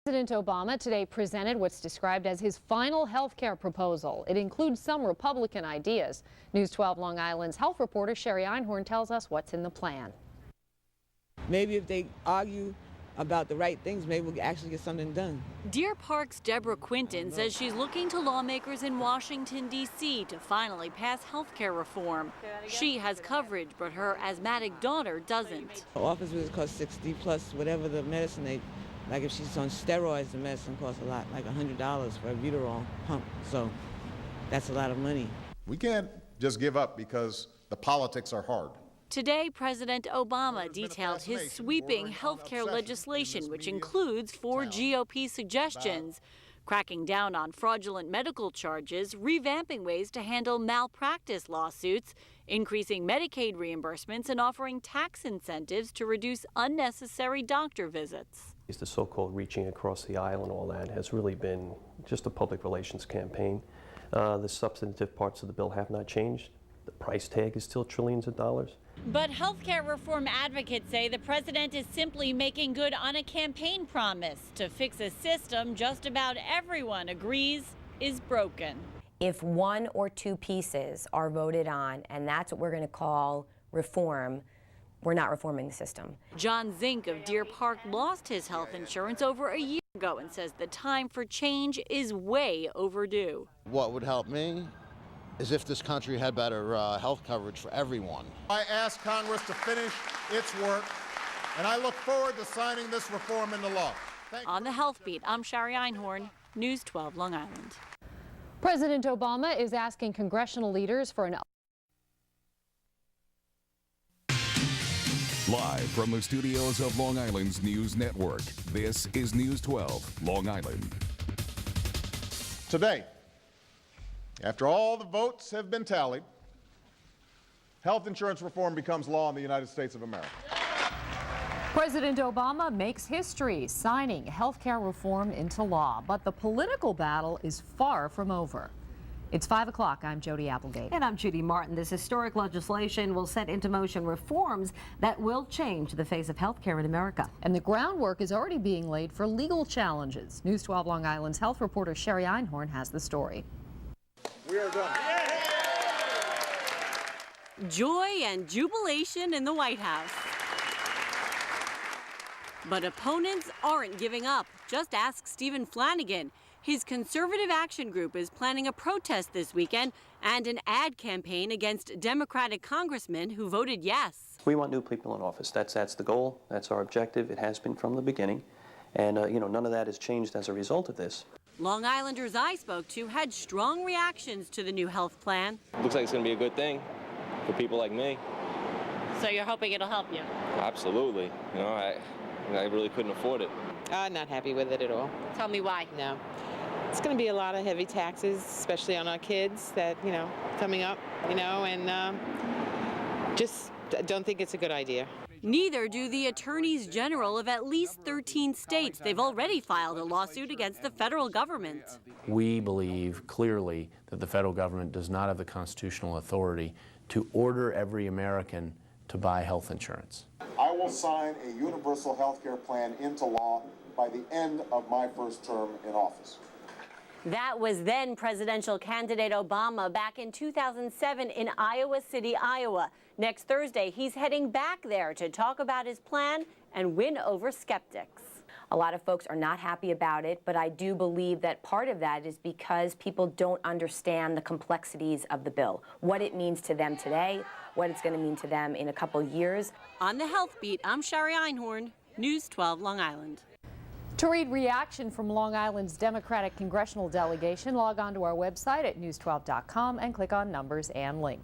President Obama today presented what's described as his final health care proposal. It includes some Republican ideas. News 12 Long Island's health reporter Sherry Einhorn tells us what's in the plan. Maybe if they argue about the right things, maybe we'll actually get something done. Deer Park's Deborah Quinton says she's looking to lawmakers in Washington, D.C. to finally pass health care reform. She has coverage, but her asthmatic daughter doesn't. Office visits cost 60 plus whatever the medicine they, like if she's on steroids, the medicine costs a lot, like $100 for a Buterol pump. So that's a lot of money. We can't just give up because the politics are hard. Today, President Obama detailed his sweeping health care legislation, which includes 4 GOP suggestions: cracking down on fraudulent medical charges, revamping ways to handle malpractice lawsuits, increasing Medicaid reimbursements, and offering tax incentives to reduce unnecessary doctor visits. The so-called reaching across the aisle and all that has really been just a public relations campaign. The substantive parts of the bill have not changed. The price tag is still trillions of dollars. But healthcare reform advocates say the president is simply making good on a campaign promise to fix a system just about everyone agrees is broken. If 1 or 2 pieces are voted on, and that's what we're going to call reform, we're not reforming the system. John Zink of Deer Park lost his health insurance over a year ago and says the time for change is way overdue. What would help me is if this country had better health coverage for everyone. I ask Congress to finish its work, and I look forward to signing this reform into law. On the Health Beat, I'm Sherry Einhorn, News 12 Long Island. President Obama is asking congressional leaders for an Live from the studios of Long Island's News Network, this is News 12 Long Island. Today, after all the votes have been tallied, health insurance reform becomes law in the United States of America. President Obama makes history, signing health care reform into law. But the political battle is far from over. It's 5 o'clock. I'm Jody Applegate. And I'm Judy Martin. This historic legislation will set into motion reforms that will change the face of health care in America. And the groundwork is already being laid for legal challenges. News 12 Long Island's health reporter Sherry Einhorn has the story. We are done. Joy and jubilation in the White House. But opponents aren't giving up. Just ask Stephen Flanagan. His Conservative Action Group is planning a protest this weekend and an ad campaign against Democratic congressmen who voted yes. We want new people in office. That's the goal. That's our objective. It has been from the beginning. And, none of that has changed as a result of this. Long Islanders I spoke to had strong reactions to the new health plan. Looks like it's going to be a good thing for people like me. So you're hoping it'll help you? Absolutely. I really couldn't afford it. Not happy with it at all. Tell me why. No. It's going to be a lot of heavy taxes, especially on our kids that, coming up, and just don't think it's a good idea. Neither do the attorneys general of at least 13 states. They've already filed a lawsuit against the federal government. We believe clearly that the federal government does not have the constitutional authority to order every American to buy health insurance. I will sign a universal health care plan into law by the end of my first term in office. That was then presidential candidate Obama back in 2007 in Iowa City, Iowa. Next Thursday, he's heading back there to talk about his plan and win over skeptics. A lot of folks are not happy about it, but I do believe that part of that is because people don't understand the complexities of the bill, what it means to them today, what it's going to mean to them in a couple years. On the Health Beat, I'm Sherry Einhorn, News 12 Long Island. To read reaction from Long Island's Democratic congressional delegation, log on to our website at news12.com and click on Numbers and Links.